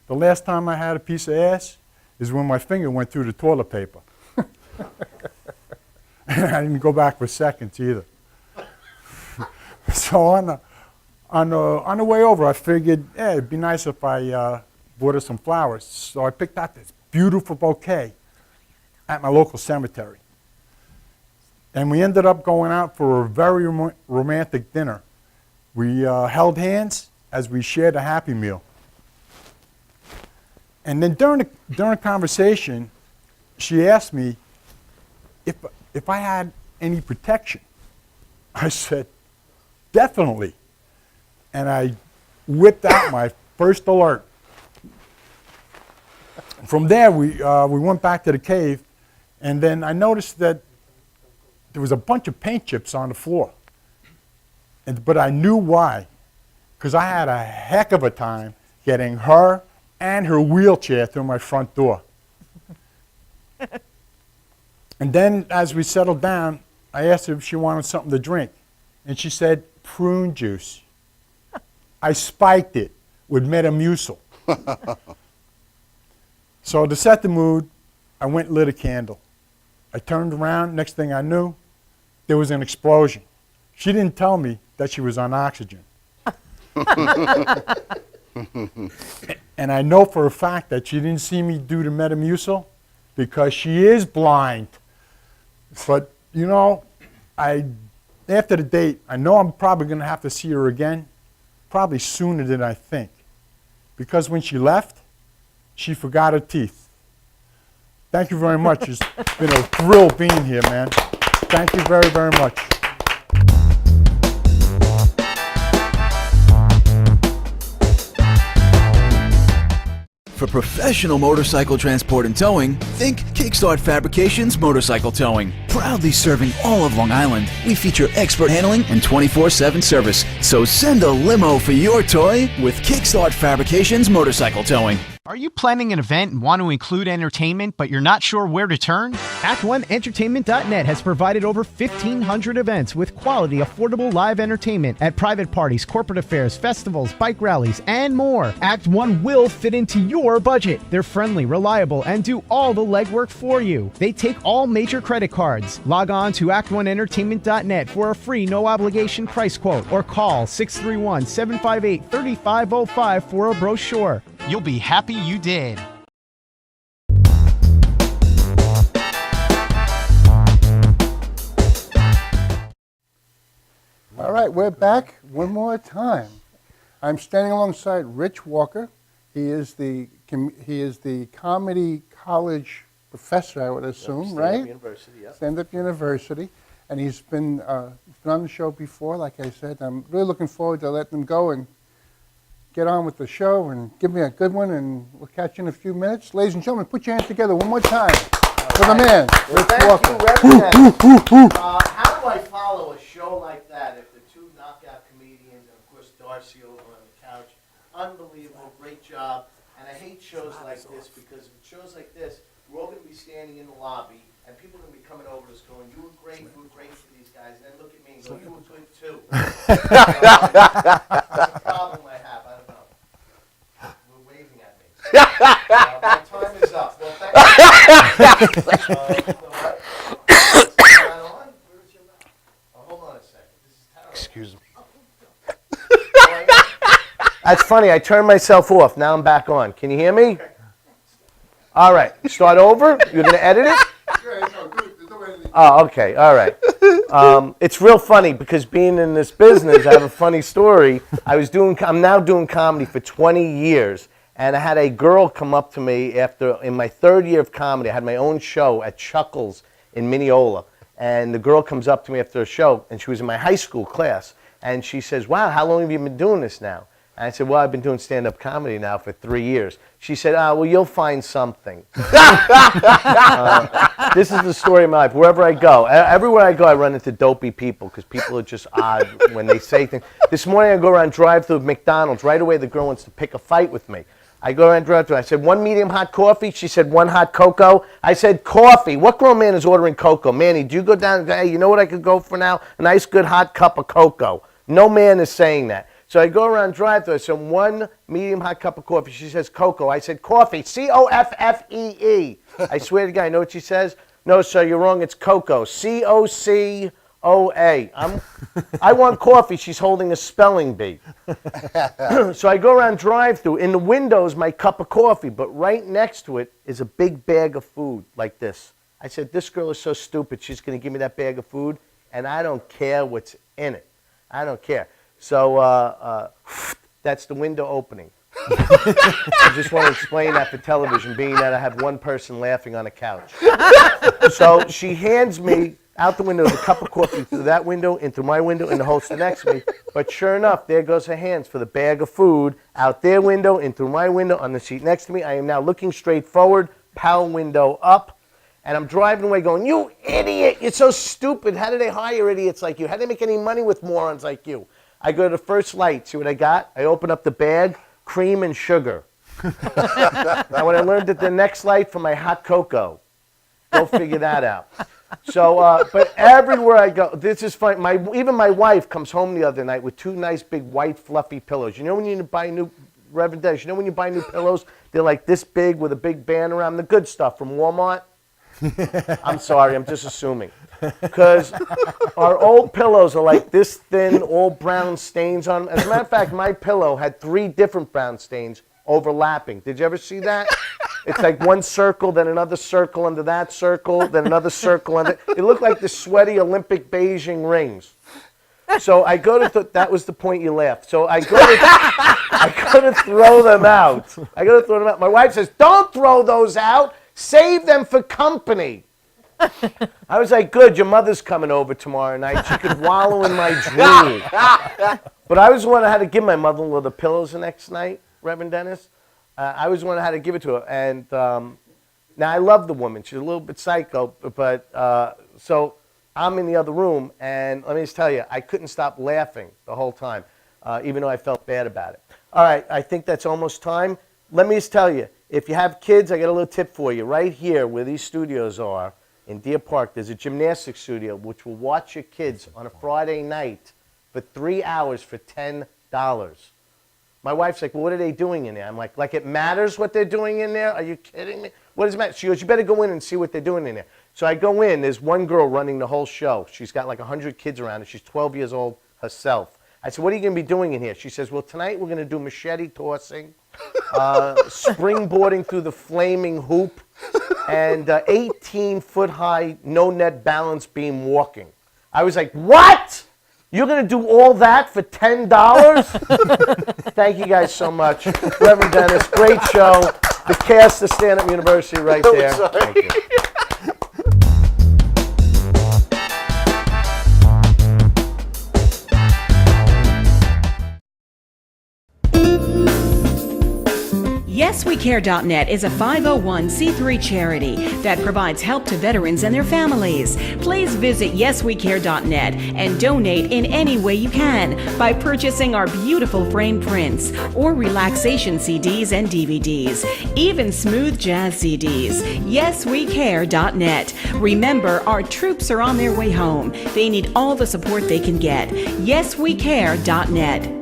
The last time I had a piece of ass is when my finger went through the toilet paper. And I didn't go back for seconds either. So on the way over, I figured, yeah, it'd be nice if I bought her some flowers. So I picked out this beautiful bouquet at my local cemetery. And we ended up going out for a very romantic dinner. We held hands as we shared a Happy Meal. And then during the conversation, she asked me if I had any protection. I said, definitely. And I whipped out my first alert. From there, we went back to the cave, and then I noticed that there was a bunch of paint chips on the floor. But I knew why, because I had a heck of a time getting her and her wheelchair through my front door. And then as we settled down, I asked her if she wanted something to drink. And she said, prune juice. I spiked it with Metamucil. So to set the mood, I went and lit a candle. I turned around, next thing I knew, there was an explosion. She didn't tell me that she was on oxygen. And I know for a fact that she didn't see me do the Metamucil because she is blind. But, you know, after the date, I know I'm probably going to have to see her again, probably sooner than I think. Because when she left, she forgot her teeth. Thank you very much. It's been a thrill being here, man. Thank you very, very much. For professional motorcycle transport and towing, think Kickstart Fabrications Motorcycle Towing. Proudly serving all of Long Island, we feature expert handling and 24/7 service. So send a limo for your toy with Kickstart Fabrications Motorcycle Towing. Are you planning an event and want to include entertainment, but you're not sure where to turn? Act1Entertainment.net has provided over 1,500 events with quality, affordable live entertainment at private parties, corporate affairs, festivals, bike rallies, and more. Act 1 will fit into your budget. They're friendly, reliable, and do all the legwork for you. They take all major credit cards. Log on to Act1Entertainment.net for a free, no-obligation price quote or call 631-758-3505 for a brochure. You'll be happy you did. All right, we're back one more time. I'm standing alongside Rich Walker. He is the comedy college professor, I would assume, right? University, yep. Stand-Up University. And he's been on the show before, like I said. I'm really looking forward to letting him go and get on with the show and give me a good one, and we'll catch you in a few minutes. Ladies and gentlemen, put your hands together one more time for the man, Rich Walker. How do I follow a show like that if the two knockout comedians, and of course Darcy over on the couch, unbelievable, great job. And I hate shows like this because if shows like this, we're all going to be standing in the lobby, and people are going to be coming over to us going, you were great for these guys, and then look at me and go, you were good too. That's a problem I have. I don't know. We're waving at me. My time is up. Well, thank you. Hold on a second. This is terrible. Excuse me. That's funny. I turned myself off. Now I'm back on. Can you hear me? All right. Start over. You're going to edit it? Oh, okay. All right. It's real funny because being in this business, I have a funny story. I'm now doing comedy for 20 years, and I had a girl come up to me in my third year of comedy. I had my own show at Chuckles in Mineola, and the girl comes up to me after a show, and she was in my high school class, and she says, "Wow, how long have you been doing this now?" And I said, "Well, I've been doing stand-up comedy now for 3 years." She said, well, you'll find something. This is the story of my life. Wherever I go, everywhere I go, I run into dopey people because people are just odd when they say things. This morning, I go around drive-through McDonald's. Right away, the girl wants to pick a fight with me. I go around drive-through. I said, 1 medium hot coffee? She said, 1 hot cocoa? I said, coffee. What grown man is ordering cocoa? Manny, do you go down and go, hey, you know what I could go for now? A nice, good, hot cup of cocoa. No man is saying that. So I go around drive-through. I said, 1 medium hot cup of coffee. She says, cocoa. I said, coffee. C-O-F-F-E-E. I swear to God, you know what she says? No, sir, you're wrong. It's cocoa. C-O-C-O-F-F-E-E. O-A. I want coffee. She's holding a spelling bee. So I go around drive-through. In the window is my cup of coffee, but right next to it is a big bag of food like this. I said, this girl is so stupid. She's going to give me that bag of food, and I don't care what's in it. I don't care. So that's the window opening. I just want to explain that for television, being that I have one person laughing on a couch. So she hands me out the window the cup of coffee through that window, in through my window, and the host next to me. But sure enough, there goes her hands for the bag of food out their window, in through my window, on the seat next to me. I am now looking straight forward, power window up, and I'm driving away going, you idiot, you're so stupid. How do they hire idiots like you? How do they make any money with morons like you? I go to the first light, see what I got? I open up the bag, cream and sugar. Now when I learned at the next light for my hot cocoa, go figure that out. So, but everywhere I go, this is fun. Even my wife comes home the other night with 2 nice big white fluffy pillows. You know when you buy new, Reverend Dennis, you know when you buy new pillows, they're like this big with a big band around, the good stuff from Walmart? I'm sorry, I'm just assuming. Because our old pillows are like this thin, all brown stains on them. As a matter of fact, my pillow had 3 different brown stains overlapping. Did you ever see that? It's like one circle, then another circle under that circle, then another circle under. It looked like the sweaty Olympic Beijing rings. So I go to, that was the point you laughed. So I go to throw them out. My wife says, don't throw those out. Save them for company. I was like, good, your mother's coming over tomorrow night. She could wallow in my drool. But I was the one that had to give my mother-in-law the pillows the next night, Reverend Dennis. I was the one that had to give it to her. And now I love the woman. She's a little bit psycho, but so I'm in the other room, and let me just tell you, I couldn't stop laughing the whole time, even though I felt bad about it. All right, I think that's almost time. Let me just tell you, if you have kids, I got a little tip for you. Right here where these studios are in Deer Park, there's a gymnastics studio which will watch your kids on a Friday night for 3 hours for $10. My wife's like, well, what are they doing in there? I'm like it matters what they're doing in there? Are you kidding me? What does it matter? She goes, you better go in and see what they're doing in there. So I go in. There's one girl running the whole show. She's got like 100 kids around her. She's 12 years old herself. I said, what are you going to be dodoing in here? She says, well, tonight we're going to do machete tossing, springboarding through the flaming hoop, and 18-foot-high no-net balance beam walking. I was like, what? You're going to do all that for $10? Thank you guys so much. Reverend Dennis, great show. The cast of Stand Up University right there. Thank you. YesWeCare.net is a 501c3 charity that provides help to veterans and their families. Please visit YesWeCare.net and donate in any way you can by purchasing our beautiful frame prints or relaxation CDs and DVDs, even smooth jazz CDs. YesWeCare.net. Remember, our troops are on their way home. They need all the support they can get. YesWeCare.net.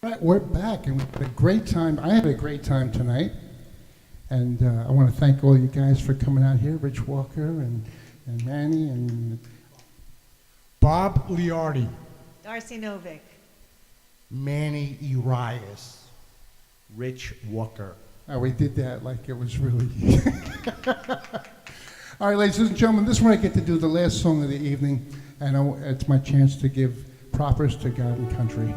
Right, we're back, and we had a great time. I had a great time tonight, and I want to thank all you guys for coming out here, Rich Walker and Manny and Bob Liardi, Darcy Novick. Manny Urias, Rich Walker. Oh, we did that like it was really. All right, ladies and gentlemen, this is when I get to do the last song of the evening, and it's my chance to give propers to God and country.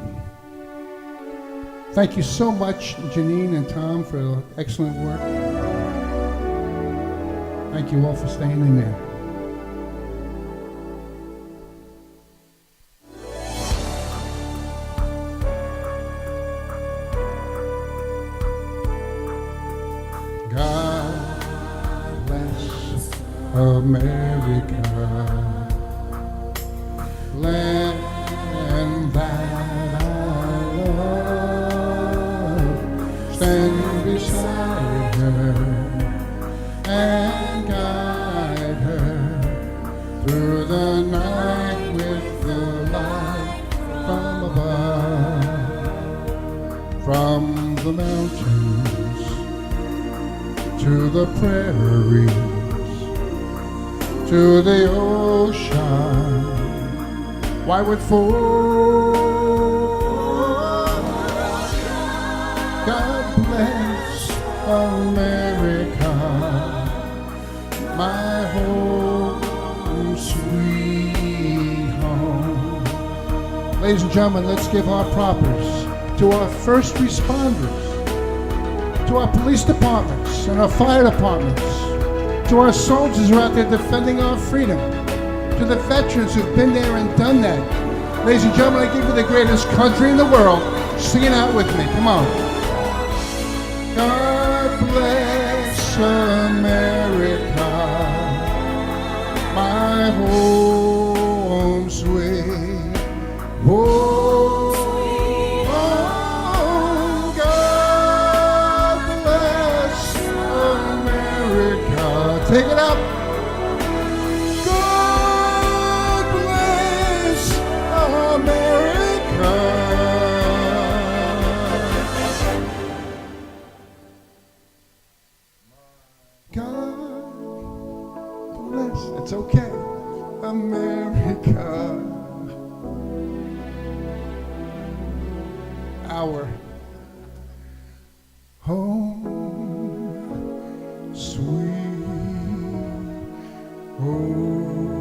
Thank you so much, Janine and Tom, for the excellent work. Thank you all for staying in there. God bless America, land that I love. Stand beside her and guide her through the night with the to the prairies, to the ocean. Why would God bless America, my home, sweet home. Ladies and gentlemen, let's give our propers to our first responders, to our police departments and our fire departments, to our soldiers who are out there defending our freedom, to the veterans who've been there and done that. Ladies and gentlemen, I give you the greatest country in the world. Sing it out with me. Come on. God bless America, my home sweet home. God bless America. Take it up. God bless America. God bless. It's okay. America. Our home, sweet home.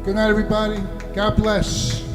Good night, everybody. God bless.